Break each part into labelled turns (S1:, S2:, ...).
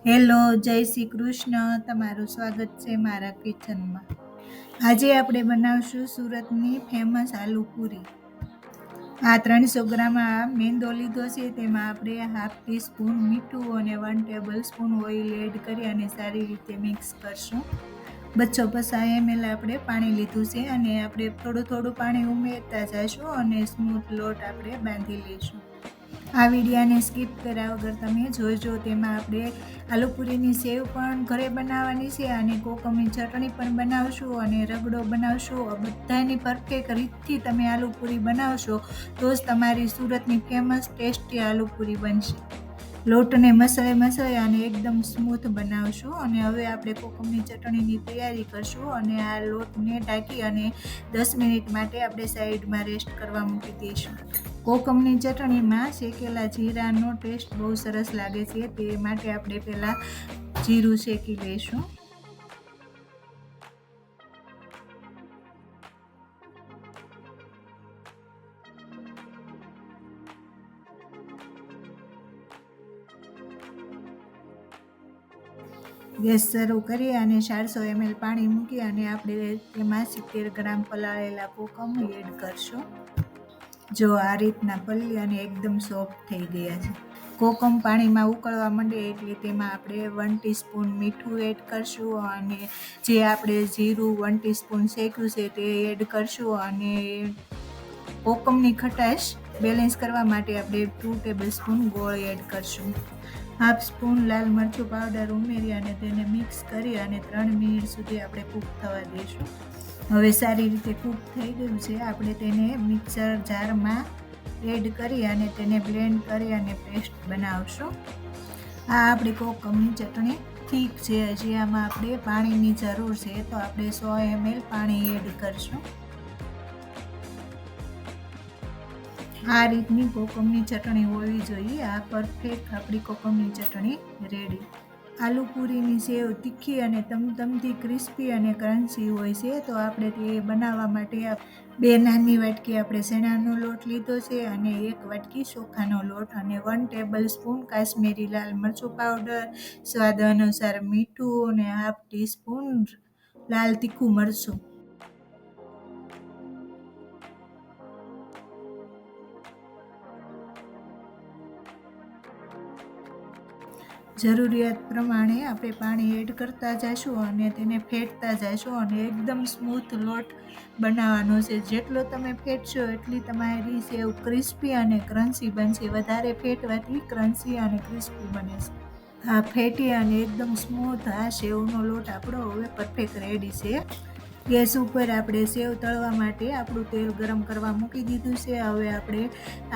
S1: Hello, જય શ્રી કૃષ્ણ. તમારું સ્વાગત છે મારા કિચનમાં. આજે આપણે બનાવશું સુરતની ફેમસ આલુ પૂરી. આ 300 ગ્રામ મેંદો લીધો છે. તેમાં આપણે હાફ ટીસ્પૂન મીઠું અને 1 ટેબલ સ્પૂન ઓઇલ એડ કરી અને સારી રીતે મિક્સ કરશું. 250 ml આપણે પાણી લીધું છે અને આપણે થોડું પાણી ઉમેરતા જઈશું અને સ્મૂથ લોટ આપણે બાંધી લઈશું. આ વિડીયાને સ્કીપ કર્યા વગર તમે જોજો. તેમાં આપણે આલુપૂરીની સેવ પણ ઘરે બનાવવાની છે અને કોકમની ચટણી પણ બનાવશું અને રગડો બનાવશું. બધાની પરફેક્ટ રીતથી તમે આલુપૂરી બનાવશો તો જ તમારી સુરતની ફેમસ ટેસ્ટી આલુપૂરી બનશે. લોટને મસળે અને એકદમ સ્મૂથ બનાવશું. અને હવે આપણે કોકમની ચટણીની તૈયારી કરશું અને આ લોટને ઢાંકી અને 10 મિનિટ માટે આપણે સાઈડમાં રેસ્ટ કરવા મૂકી દઈશું. કોકમની ચટણીમાં શેકેલા જીરાનો ટેસ્ટ બહુ સરસ લાગે છે. તે માટે આપણે પહેલાં જીરું શેકી લઈશું. ગેસ શરૂ કરી અને 400 ml પાણી મૂકી અને આપણે તેમાં 70 ગ્રામ પલાળેલા કોકમ એડ કરશું. જો આ રીતના પલળી અને એકદમ સોફ્ટ થઈ ગયા છે. કોકમ પાણીમાં ઉકળવા માંડે એટલે તેમાં આપણે 1 ટીસ્પૂન મીઠું એડ કરશું અને જે આપણે જીરું 1 ટીસ્પૂન શેક્યું છે તે એડ કરશું અને કોકમની ખટાશ બેલેન્સ કરવા માટે આપણે 2 ટેબલ સ્પૂન ગોળ એડ કરશું. હાફ સ્પૂન લાલ મરચું પાવડર ઉમેરી અને તેને મિક્સ કરી અને 3 મિનિટ સુધી આપણે કૂક થવા દઈશું. હવે સારી રીતે કૂક થઈ ગયું છે. આપણે તેને મિક્સર જારમાં એડ કરી અને તેને બ્લેન્ડ કરી અને પેસ્ટ બનાવશું. આ આપણી કોકમની ચટણી ઠીક છે. હજી આમાં આપણે પાણીની જરૂર છે તો આપણે 100 ml પાણી એડ કરશું. આ રીતની કોકમની ચટણી હોવી જોઈએ. આ પરફેક્ટ આપણી કોકમની ચટણી રેડી. આલુ પૂરીની સેવ તીખી અને તમતમતી ક્રિસ્પી અને ક્રન્ચી હોય છે. તો આપણે તે બનાવવા માટે 2 નાની વાટકી આપણે ચણાનો લોટ લીધો છે અને 1 વાટકી ચોખાનો લોટ અને 1 ટેબલ સ્પૂન કાશ્મીરી લાલ મરચું પાવડર, સ્વાદ અનુસાર મીઠું અને હાફ ટીસ્પૂન લાલ તીખું મરચું. જરૂરિયાત પ્રમાણે આપણે પાણી એડ કરતા જઈશું અને તેને ફેટતા જઈશું અને એકદમ સ્મૂથ લોટ બનાવવાનો છે. જેટલો તમે ફેટશો એટલી તમારી સેવ ક્રિસ્પી અને ક્રન્ચી બનશે. વધારે ફેટવાથી ક્રન્ચી અને ક્રિસ્પી બને છે. આ ફેટી અને એકદમ સ્મૂથ આ સેવનો લોટ આપણો હવે પરફેક્ટ રેડી છે. ગેસ ઉપર આપણે સેવ તળવા માટે આપણું તેલ ગરમ કરવા મૂકી દીધું છે. હવે આપણે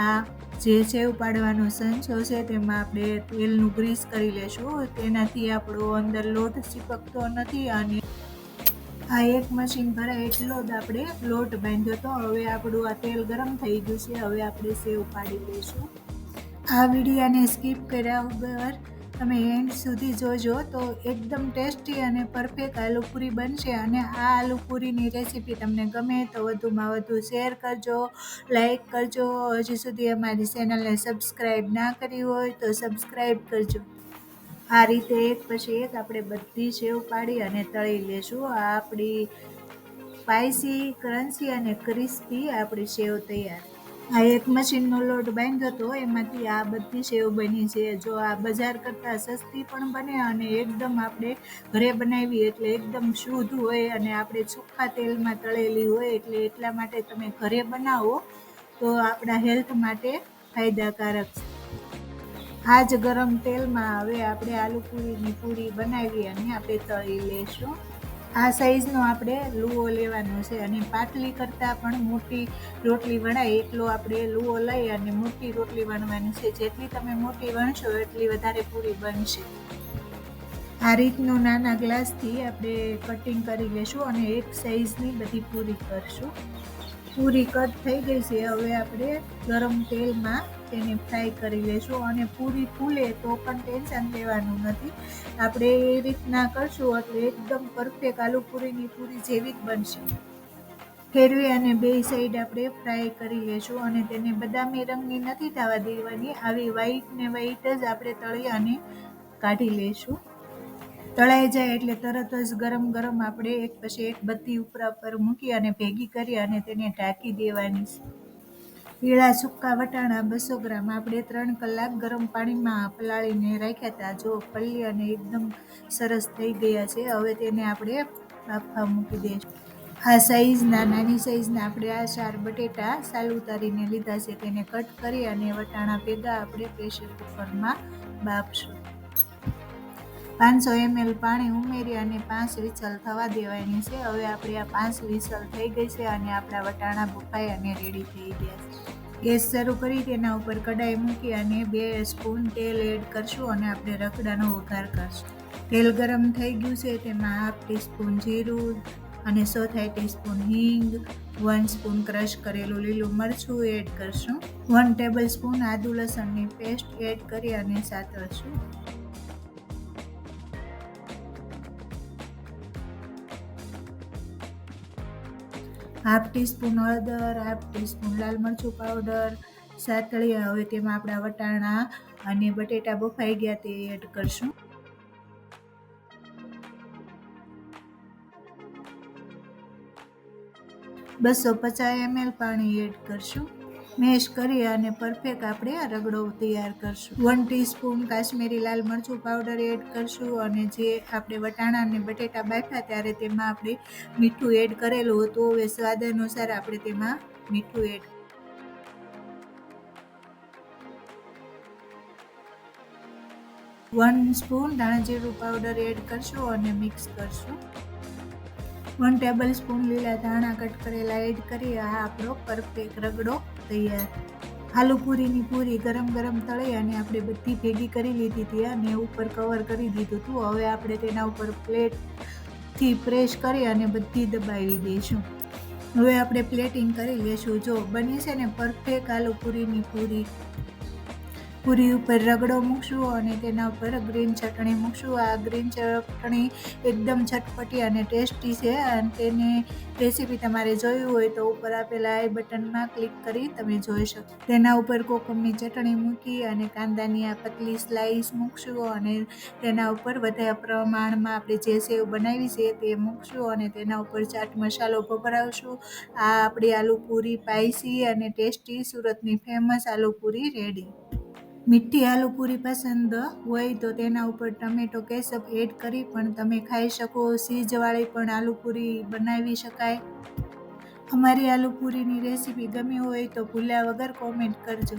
S1: આ જે સેવ પાડવાનો સંચો છે તેમાં આપણે તેલનું ગ્રીસ કરી લેશું. તેનાથી આપણો અંદર લોટ ચીપકતો નથી અને આ એક મશીન ભરાય એટલો જ આપણે લોટ બાંધ્યો હતો. હવે આપણું આ તેલ ગરમ થઈ ગયું છે. હવે આપણે સેવ પાડી લઈશું. આ વિડીયાને સ્કીપ કર્યા વગર તમે એન્ડ સુધી જોજો તો એકદમ ટેસ્ટી અને પરફેક્ટ આલુપૂરી બનશે. અને આ આલુપૂરીની રેસીપી તમને ગમે તો વધુમાં વધુ શેર કરજો, લાઈક કરજો. હજી સુધી અમારી ચેનલને સબસ્ક્રાઈબ ના કરી હોય તો સબસ્ક્રાઈબ કરજો. આ રીતે એક પછી એક આપણે બધી સેવ પાડી અને તળી લેશું. આ આપણી સ્પાઈસી, ક્રન્ચી અને ક્રિસ્પી આપણી સેવ તૈયાર. આ એક મશીનનો લોટ બાંધ્યો હતો એમાંથી આ બધી સેવ બની છે. જો આ બજાર કરતાં સસ્તી પણ બને અને એકદમ આપણે ઘરે બનાવી એટલે એકદમ શુદ્ધ હોય અને આપણે ચોખ્ખા તેલમાં તળેલી હોય એટલે એટલા માટે તમે ઘરે બનાવો તો આપણા હેલ્થ માટે ફાયદાકારક છે. આ જ ગરમ તેલમાં હવે આપણે આલુપૂરીની પૂરી બનાવી અને આપણે તળી લઈશું. આ સાઈઝનો આપણે લુઓ લેવાનો છે અને પાટલી કરતાં પણ મોટી રોટલી વણાય એટલો આપણે લુઓ લઈ અને મોટી રોટલી વણવાની છે. જેટલી તમે મોટી વણશો એટલી વધારે પૂરી બનશે. આ રીતનો નાના ગ્લાસથી આપણે કટિંગ કરી લેશું અને એક સાઈઝની બધી પૂરી કરશું. પૂરી કટ થઈ ગઈ છે. હવે આપણે ગરમ તેલમાં તેને ફ્રાય કરી લેશું અને પૂરી ફૂલે તો પણ ટેન્શન લેવાનું નથી. આપણે એ રીતના કરશું એટલે એકદમ પરફેક્ટ આલુપૂરીની પૂરી જેવી જ બનશે. ફેરવી અને બે સાઈડ આપણે ફ્રાય કરી લેશું અને તેને બદામી રંગની નથી થવા દેવાની. આવી વ્હાઈટ ને વ્હાઈટ જ આપણે તળી અને કાઢી લઈશું. તળાઈ જાય એટલે તરત જ ગરમ ગરમ આપણે એક પછી એક બત્તી ઉપર મૂકી અને ભેગી કરી અને તેને ઢાંકી દેવાની છે. પીળા સૂકા વટાણા 200 ગ્રામ આપણે 3 કલાક ગરમ પાણીમાં પલાળીને રાખ્યા હતા. જો પલળી અને એકદમ સરસ થઈ ગયા છે. હવે તેને આપણે બાફવા મૂકી દઈશું. નાની સાઈઝના આપણે આ 4 બટેટા સાલ ઉતારીને લીધા છે. તેને કટ કરી અને વટાણા ભેગા આપણે પ્રેશર કુકરમાં બાફશું. 500 ml પાણી ઉમેરી અને 5 વિસલ થવા દેવાની છે. હવે આપણે આ 5 વિસલ થઈ ગઈ છે અને આપણા વટાણા બફાઈ અને રેડી થઈ ગયા છે. ગેસ શરૂ કરી તેના ઉપર કડાઈ મૂકી અને 2 સ્પૂન તેલ એડ કરશું અને આપણે રગડાનો વઘાર કરશું. તેલ ગરમ થઈ ગયું છે. તેમાં 1/2 ટીસ્પૂન જીરું અને 1/4 ટીસ્પૂન હિંગ, 1 સ્પૂન ક્રશ કરેલું લીલું મરચું એડ કરશું. 1 ટેબલ સ્પૂન આદુ લસણની પેસ્ટ એડ કરી અને સાતળશું. 1/2 ટીસ્પૂન હળદર, 1/2 ટીસ્પૂન લાલ મરચું પાવડર સાતળી. હવે તેમાં આપણા વટાણા અને બટેટા બફાઈ ગયા તે એડ કરશું. $250 ml પાણી એડ કરશું. મેશ કરી અને પરફેક્ટ આપણે આ રગડો તૈયાર કરશું. 1 ટીસ્પૂન કાશ્મીરી લાલ મરચું પાવડર એડ કરશું અને જે આપણે વટાણા અને બટેટા બાફ્યા ત્યારે તેમાં આપણે મીઠું એડ કરેલું હતું. હવે સ્વાદ અનુસાર આપણે તેમાં મીઠું એડ 1 સ્પૂન ધાણા જીરું પાવડર એડ કરશું અને મિક્સ કરશું. 1 ટેબલ સ્પૂન લીલા ધાણા કટ કરેલા એડ કરી આ આપણો પરફેક્ટ રગડો તૈયાર. આલુ પૂરીની પૂરી ગરમ ગરમ તળી અને આપણે બધી ભેગી કરી લીધી હતી અને ઉપર કવર કરી દીધું હતું. હવે આપણે તેના ઉપર પ્લેટથી પ્રેસ કરી અને બધી દબાવી દઈશું. હવે આપણે પ્લેટિંગ કરી લઈશું. જો બની છે ને પરફેક્ટ આલુ પૂરીની પૂરી ઉપર રગડો મૂકશું અને તેના ઉપર ગ્રીન ચટણી મૂકશું. આ ગ્રીન ચટણી એકદમ ચટપટી અને ટેસ્ટી છે અને તેની રેસીપી તમારે જોવી હોય તો ઉપર આપેલા આઈ બટનમાં ક્લિક કરી તમે જોઈ શકો. તેના ઉપર કોકમની ચટણી મૂકી અને કાંદાની આ પતલી સ્લાઈસ મૂકશું અને તેના ઉપર વધારે પ્રમાણમાં આપણે જે સેવ બનાવી છે તે મૂકશું અને તેના ઉપર ચાટ મસાલો ભભરાવશું. આ આપણી આલુ પૂરી સ્પાઈસી અને ટેસ્ટી સુરતની ફેમસ આલુ પૂરી રેડી. મીઠી આલુ પૂરી પસંદ હોય તો તેના ઉપર ટમેટો કેચઅપ એડ કરી પણ તમે ખાઈ શકો. ચીઝવાળી પણ આલુ પૂરી બનાવી શકાય. અમારી આલુ પૂરીની રેસીપી ગમી હોય તો ભૂલ્યા વગર કોમેન્ટ કરજો.